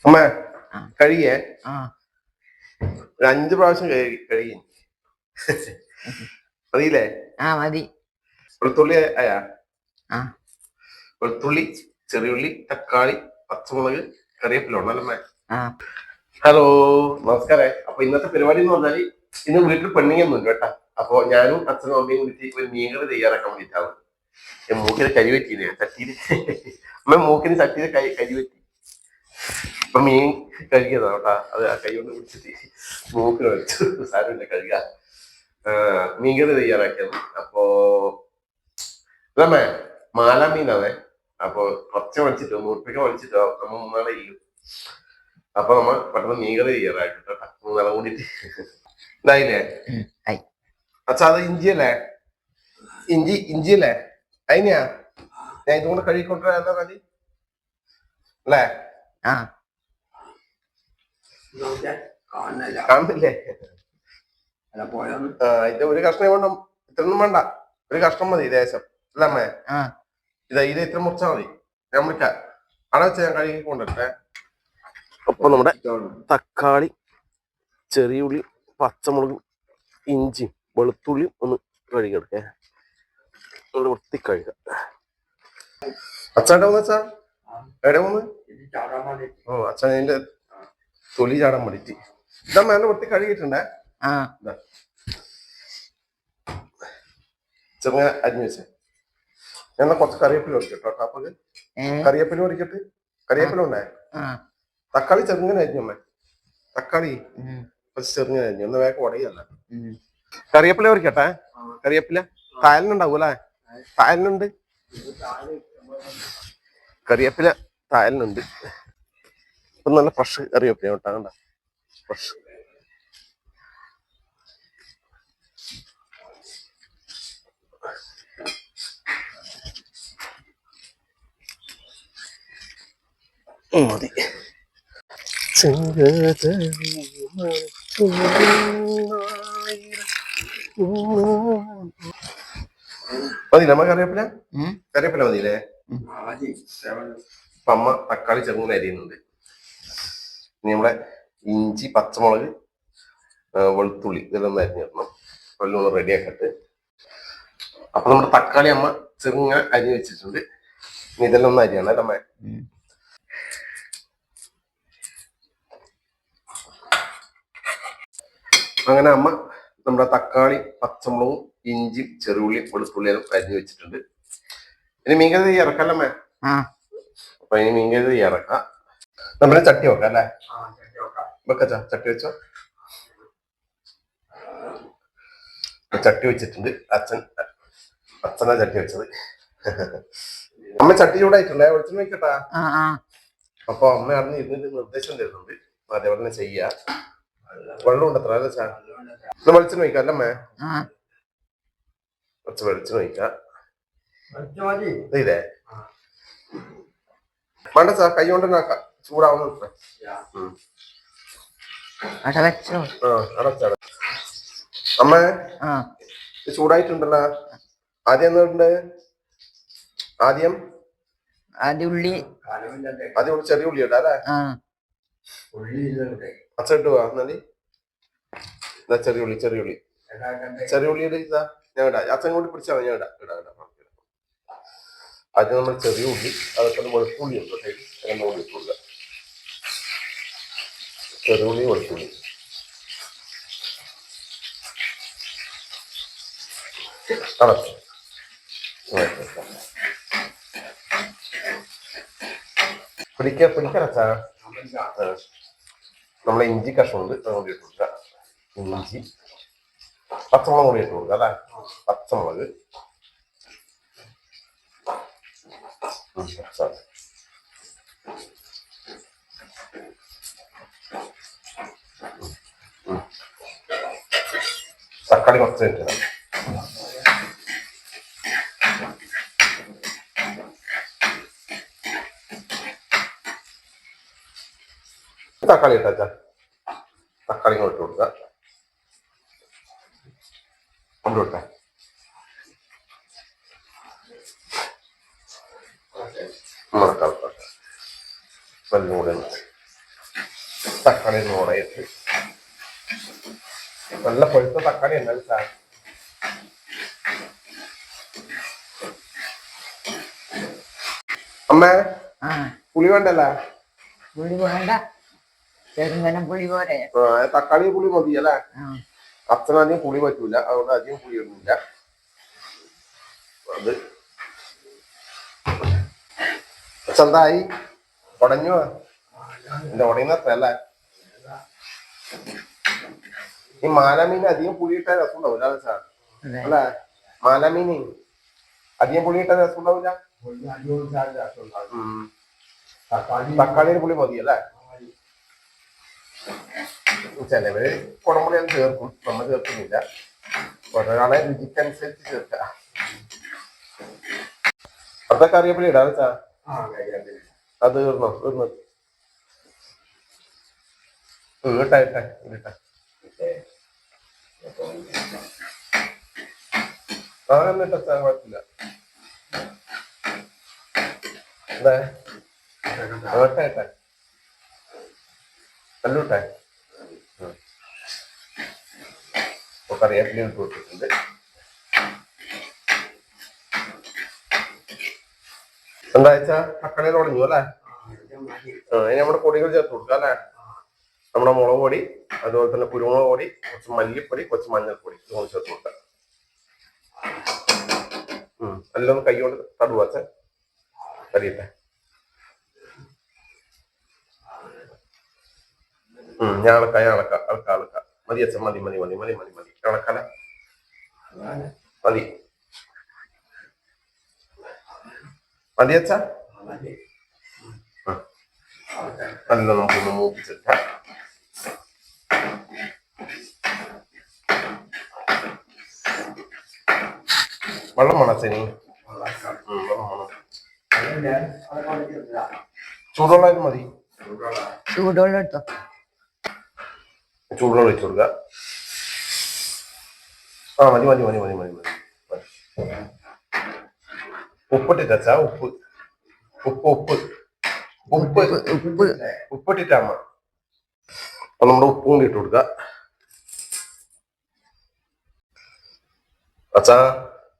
അമ്മ കഴിയേ ഒരു 5 പ്രാവശ്യം കഴിയും മതിയില്ലേ? മതി. വെളുത്തുള്ളി ആയാ? വെളുത്തുള്ളി, ചെറിയുള്ളി, തക്കാളി, പച്ചമുളക്, കറിവേപ്പില ഉണ്ടല്ലേ? ഹലോ, നമസ്കാരം. അപ്പൊ ഇന്നത്തെ പരിപാടി എന്ന് പറഞ്ഞാല് ഇന്ന് വീട്ടിൽ പെണ്ണിങ്ങൊന്നുമില്ല കേട്ടാ. അപ്പൊ ഞാനും അച്ഛനും അമ്മയും കൂടിയിട്ട് ഒരു മീൻകറി തയ്യാറാക്കാൻ വേണ്ടിയിട്ടാണ്. മൂക്കിന് കരി പറ്റിയില്ലേ ചട്ടിയില്? അമ്മ മൂക്കിന് ചട്ടിയില് കരി പറ്റി. അപ്പൊ മീൻ കഴുകിയതാ കേട്ടാ. അത് ആ കൈ കൊണ്ട് പിടിച്ചിട്ട് മൂക്കിന് വെച്ചു. സാരമില്ല, കഴുക. മീൻകറി തയ്യാറാക്കിയത്. അപ്പോ അതമ്മേ മാല മീനാണേ. അപ്പൊ കുറച്ച് വലിച്ചിട്ടോ, 100 രൂപയ്ക്ക് വലിച്ചിട്ടോ. നമ്മ 3 ഇല്ല. അപ്പൊ നമ്മ പെട്ടെന്ന് മീൻകറി തയ്യാറാക്കിട്ടോ. 3 കൂടിയിട്ട് ഇതായില്ലേ? അച്ഛാ, അത് ഇഞ്ചിയല്ലേ? ഇഞ്ചിയല്ലേ? അതിനെയാ ഞാൻ ഇതുകൊണ്ട് കഴുകിക്കൊണ്ടിരാ എന്താ മതി അല്ലേ? കാണുന്നില്ലേ? ഇത് ഒരു കഷ്ണം കൊണ്ട് ഇത്രയൊന്നും വേണ്ട. ഒരു കഷ്ണം മതി ദേശം അല്ലേ അമ്മേ? ഇത് ഇത്ര മുറിച്ചാ മതി. ഞാൻ വിളിക്കാം. അവിടെ വെച്ച് ഞാൻ കഴുകി കൊണ്ടിട്ടെ. അപ്പൊ നമ്മുടെ തക്കാളി, ചെറിയ ഉള്ളി, പച്ചമുളകും, ഇഞ്ചിയും വെളുത്തുള്ളിയും ഒന്ന് കഴുകിയെടുക്കേ. വൃത്തി കഴുകാം. അച്ഛൻ്റെ അച്ഛാ എവിടെ പോന്ന്? ഓ, അച്ഛൻ അതിന്റെ തൊലി ചാടാൻ വേണ്ടിട്ട് ഇതാ മേലെ വൃത്തി കഴുകിയിട്ടുണ്ടേ. ചെറുങ്ങനെ അരിഞ്ഞു വെച്ചേ. ഞാൻ കുറച്ച് കറിവേപ്പില ഒടിക്കട്ടോ. അപ്പൊ കറിവേപ്പില ഒടിക്കട്ട്. കറിവേപ്പില ഉണ്ടായ തക്കാളി ചെറുങ്ങനെ അരിഞ്ഞമ്മേ. തക്കാളി കുറച്ച് ചെറുങ്ങനെ അരിഞ്ഞു. ഒന്ന് വേഗം ഉടയല്ല. കറിവേപ്പില ഒരിക്കട്ടെ. കറിവേപ്പില തായലിനുണ്ടാവും അല്ലേ? തായലിനുണ്ട്. കറിവേപ്പില തായലിനുണ്ട്. ഇപ്പൊ നല്ല ഫ്രഷ് കറിവേപ്പില കേട്ടാ. കണ്ട ഫ്രഷ്. മതി. മതി നമ്മ കറിവേപ്പില മതിയില്ലേ? അപ്പൊ അമ്മ തക്കാളി ചെറുങ്ങനെ അരിയുന്നുണ്ട്. ഇനി നമ്മളെ ഇഞ്ചി, പച്ചമുളക്, വെളുത്തുള്ളി ഇതെല്ലാം ഒന്ന് അരിഞ്ഞിടണം. വെള്ളം ഒന്ന് റെഡിയാക്കട്ട്. അപ്പൊ നമ്മുടെ തക്കാളി അമ്മ ചെറുങ്ങനെ അരിഞ്ഞ് വെച്ചിട്ടുണ്ട്. ഇനി ഇതെല്ലാം ഒന്ന് അരിയണം അല്ലേ അമ്മ? അങ്ങനെ അമ്മ നമ്മുടെ തക്കാളി, പച്ചമുളകും, ഇഞ്ചി, ചെറുള്ളി, വെളുത്തുള്ളിയെല്ലാം അരിഞ്ഞു വെച്ചിട്ടുണ്ട്. ഇനി മീൻകറി ഇറക്കല്ലമ്മേ. അപ്പൊ ഇനി മീൻകറി ഇറക്കാം. നമ്മുടെ ചട്ടി വെക്കാം അല്ലേ? വെക്കച്ചാ, ചട്ടി വെച്ചോ. ചട്ടി വെച്ചിട്ടുണ്ട്. അച്ഛനാ ചട്ടി വെച്ചത്. അമ്മ ചട്ടി ചൂടായിട്ടുണ്ടേ. വെളിച്ചെണ്ണ വെക്കട്ടാ. അപ്പൊ അമ്മ അറിഞ്ഞ് ഇതിന്റെ നിർദ്ദേശം തരുന്നുണ്ട്. അതേപോലെ തന്നെ ചെയ്യാ. വെള്ളം ഉണ്ടത്ര അല്ലേ ചാ? വെളിച്ചെണ്ണ ഒഴിക്കാം അല്ലേ അമ്മേ? കുറച്ച് വെളിച്ചെണ്ണ ഒഴിക്കാം. ഇതേ വേണ്ട സാർ, കൈ കൊണ്ട് നാക്കാം. ചൂടാവുന്ന അമ്മ ചൂടായിട്ടുണ്ടല്ലോ. ആദ്യം എന്തുണ്ട്? ആദ്യം ചെറിയ ഉള്ളി ഇടാ അല്ലേ? അച്ഛ ഇട്ടുവാ എന്നാല്. ചെറിയ ഉള്ളി ഇതാ ഞാൻ ഇടാ. അച്ഛൻ കൂടി പിടിച്ചാൽ ഞാൻ ഇടാം. ആദ്യം നമ്മൾ ചെറിയ ഉള്ളി, അതൊക്കെ വെളുത്തുള്ളി ഉണ്ട്. കൂടി ഇട്ടുള്ള ചെറിയുള്ളി, വെളുത്തുള്ളി. പിടിക്കറച്ചാ. നമ്മളെ ഇഞ്ചി കഷ്ണമുണ്ട്, അതുകൊണ്ട് ഇട്ട് കൊടുക്കുക. ഇഞ്ചി, പച്ചമുളക് കൂടി ഇട്ട് കൊടുക്കുക അല്ലേ? പച്ചമുളക് തക്കാളി കുറച്ച് ഇട്ടണം. തക്കാളി ഇട്ടാ. തക്കാളി ഇട്ട് കൊടുക്കുക. കൊണ്ടുവിട്ടെ. മറക്കാം. വെള്ളം കൂടെ തക്കാളി ഉടയിട്ട് നല്ല പഴുത്ത തക്കാളി എന്നാലും സാർ അമ്മ പുളി വേണ്ടല്ല പുളി വേണ്ട ചെറുങ്ങനെ പുളി പോരെ തക്കാളി പുളി മതി അല്ലേ അച്ഛനധികം പുളി പറ്റൂല അതുകൊണ്ട് അധികം പുളി ഇടുന്നില്ല അത് എന്തായി ഉടഞ്ഞു എന്റെ ഉടയുന്നത്രല്ല ഈ മാലാമീൻ അധികം പുളിയിട്ടാൽ രസം ഉണ്ടാവില്ല അല്ലേ സാർ അല്ലേ മാലാമീന് അധികം പുളിയിട്ടാൽ രസം ഉണ്ടാവില്ല തക്കാളിയുടെ പുളി മതി അല്ലേ ചിലവര് കുടംപുളി അത് ചേർക്കും നമ്മൾ ചേർക്കുന്നില്ല ഒരാളെ രുചിക്കനുസരിച്ച് ചേർക്കാം അതൊക്കെ അറിയപ്പെടി ഇടാ വെച്ചാ അത് തീർന്നോ ഇട്ടാ എന്നിട്ടാ കുഴപ്പമില്ല എന്താ ഇട്ടെ കല്ലൂട്ടെ കറിവേപ്പില ഇട്ട് കൊടുത്തിട്ടുണ്ട് എന്താ വെച്ചാ തക്കാളി തുടങ്ങി അല്ലേ അതിന് നമ്മുടെ പൊടികൾ ചേർത്ത് കൊടുക്കുക അല്ലേ നമ്മുടെ മുളക് പൊടി അതുപോലെ തന്നെ കുരുമുളക് പൊടി കുറച്ച് മല്ലിപ്പൊടി കുറച്ച് മഞ്ഞൾപ്പൊടി ഇതുകൊണ്ട് ചേർത്ത് കൊടുക്കുക എല്ലാം ഒന്ന് കൈ കൊണ്ട് തടുവാച്ച കരിയട്ടെ ഞാൻ അളക്ക മതി അച്ഛൻ മതി ഇളക്കല മതി അച്ഛ നല്ല നമുക്കൊന്ന് മൂപ്പിച്ചിട്ടാ വെള്ളം വേണം അച്ഛനി വെള്ളം വേണം ചൂടുവെള്ളം മതി ചൂടുവെള്ളം എടുത്തോ ചൂടുവെള്ളം ഒഴിച്ചു കൊടുക്കുക മതി ഉപ്പിട്ടിട്ടാ ഉപ്പിട്ടിട്ടാമ്മ അപ്പൊ നമ്മുടെ ഉപ്പും കൂടി ഇട്ട് കൊടുക്കുക അച്ഛാ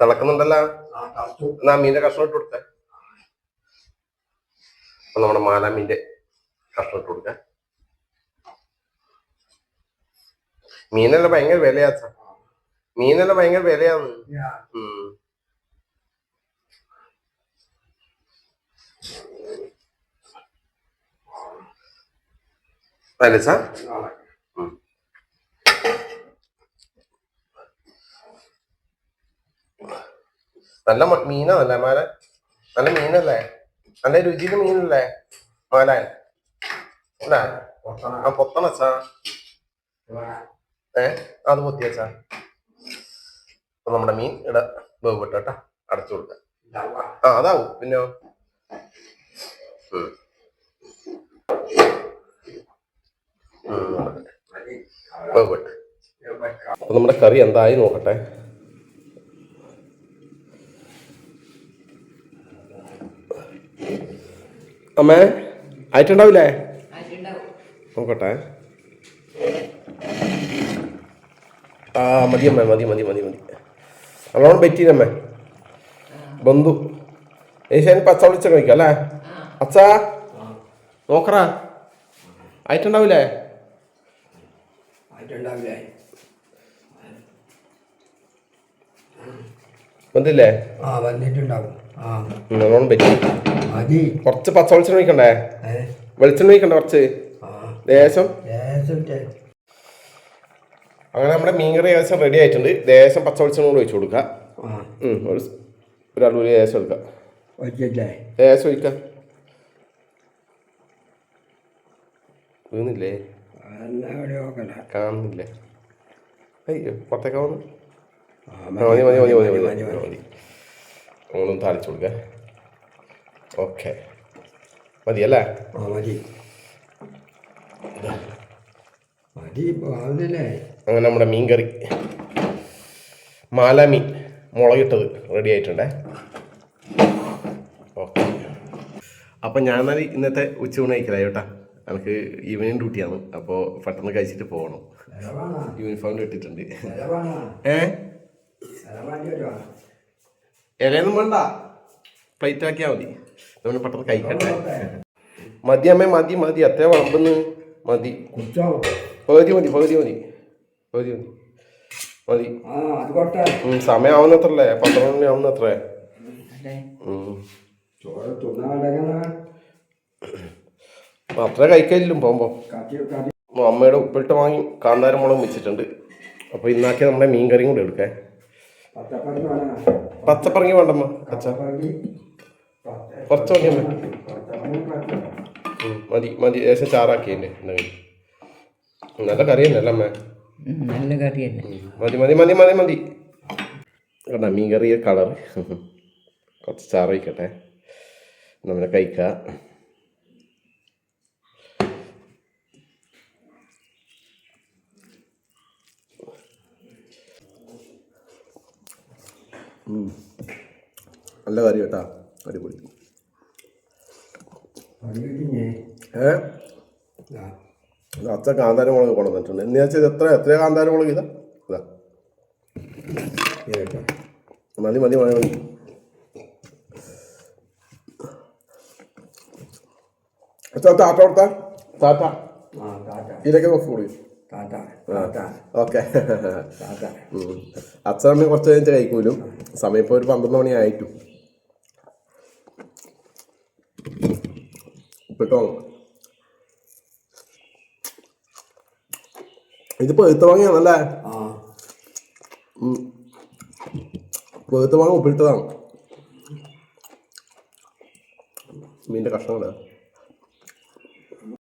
തിളക്കുന്നുണ്ടല്ലോ എന്നാ മീന്റെ കഷ്ണം ഇട്ട് കൊടുക്ക അപ്പൊ നമ്മുടെ മാലാമീന്റെ കഷ്ണം ഇട്ട് കൊടുക്ക മീനെല്ലാം ഭയങ്കര വിലയാച്ച മീനെല്ലാം ഭയങ്കര വിലയാന്ന് അല്ലേ സാർ നല്ല മീനാണല്ലേ മാല നല്ല മീനല്ലേ നല്ല രുചിയുടെ മീനല്ലേ മാലാൻ അല്ലേ പൊത്തണച്ചാ അത് പൊത്തിയച്ചാ അപ്പൊ നമ്മുടെ മീൻ ഇട വേവിട്ട അടച്ചു കൊടുക്ക അതാവും പിന്നെ വേവിട്ട് അപ്പൊ നമ്മുടെ കറി എന്തായി നോക്കട്ടെ അമ്മേ ആയിട്ടുണ്ടാവില്ലേ നോക്കട്ടെ മതി അമ്മേ മതി നല്ലോണം പറ്റീനമ്മേ ബന്ധു ഏഷ്യാൻ പച്ച വിളിച്ച കഴിക്കാം അല്ലേ അച്ഛാ നോക്കറാ ആയിട്ടുണ്ടാവില്ലേ വന്നില്ലേ നല്ലോണം പറ്റി കുറച്ച് പച്ച വെളിച്ചെണ്ണ ഒഴിക്കണ്ടേ വെളിച്ചെണ്ണ ഒഴിക്കണ്ടേ കുറച്ച് ലേശം അങ്ങനെ നമ്മുടെ മീൻകറി ഏകദേശം റെഡി ആയിട്ടുണ്ട് ലേശം പച്ച വെളിച്ചെണ്ണ കൂടെ ഒഴിച്ചു കൊടുക്കുക ഒരാൾ ലേശം എടുക്കാം ലേശം ഒഴിക്കാം വീണില്ലേ കാണുന്നില്ലേ അയ്യോ പുറത്തേക്കാ വന്നു മതി നമ്മളൊന്ന് താളിച്ചു കൊടുക്ക ഓക്കെ മതിയല്ലേ അങ്ങനെ നമ്മുടെ മീൻ കറി മാലാമീൻ മുളകിട്ടത് റെഡി ആയിട്ടുണ്ടേ ഓക്കെ അപ്പം ഞാൻ ഇന്നത്തെ ഉച്ചയൂണ് കഴിക്കലായി കേട്ടാ എനിക്ക് ഈവനിങ് ഡ്യൂട്ടിയാണ് അപ്പോൾ പെട്ടെന്ന് കഴിച്ചിട്ട് പോകണം. യൂണിഫോം ഇട്ടിട്ടുണ്ട്. ഇലയൊന്നും വേണ്ട, പ്ലേറ്റ് ആക്കിയാൽ മതി. നമ്മൾ പെട്ടെന്ന് കഴിക്കട്ടെ. മതി അമ്മേ, മതി മതി, അത്ര വിളമ്പെന്ന് മതി. പകുതി മതി, പകുതി മതി, പകുതി മതി, മതി. സമയമാവുന്നത്രല്ലേ, 12 മണി ആവുന്നത്രേ. അത്ര കഴിക്കലും പോകുമ്പോ. അമ്മയുടെ ഉപ്പിട്ട് വാങ്ങി കാന്താരം മുളകും വെച്ചിട്ടുണ്ട്. അപ്പൊ ഇന്നാക്കിയ നമ്മുടെ മീൻ കറിയും കൂടെ എടുക്കേ. പച്ചപ്പറങ്ങി വേണ്ടമ്മ, കുറച്ച് മതിയമ്മ. മതി മതി, ഏകദേശം ചാറാക്കിയല്ലേ എന്തെങ്കിലും. നല്ല കറി തന്നെ അല്ലേ അമ്മ? നല്ല കറി തന്നെ. മതി മതി മതി മതി മതി. കണ്ട മീൻ കറിയ കളർ. കുറച്ച് ചാറ് വയ്ക്കട്ടെ, നമ്മളെ കഴിക്കാം. നല്ല കറി കേട്ടാ, അടിപൊളി. അച്ഛ കാന്താര മുളക് കൊണ്ടുവന്നിട്ടുണ്ട്. എന്ന് വെച്ചാൽ എത്ര കാന്താര മുളക് ഇതാ ഇതാ. മതി മതി മതി മതി. ടാറ്റ കൊടുത്താ, ടാറ്റ ഇതിലേക്ക് നോക്കി കൂടി. ഓക്കെ. അച്ഛനമ്മ കുറച്ച് കഴിഞ്ഞിട്ട് കഴിക്കൂലും. സമയം ഇപ്പോൾ ഒരു 12 മണി ആയിട്ടു. ഉപ്പിട്ടോ, ഇത് പെഴുത്ത മാങ്ങയാണല്ലേ? പെഴുത്ത മാങ്ങ ഉപ്പിട്ടതാണ്. മീൻ്റെ കഷ്ണം കൂടെ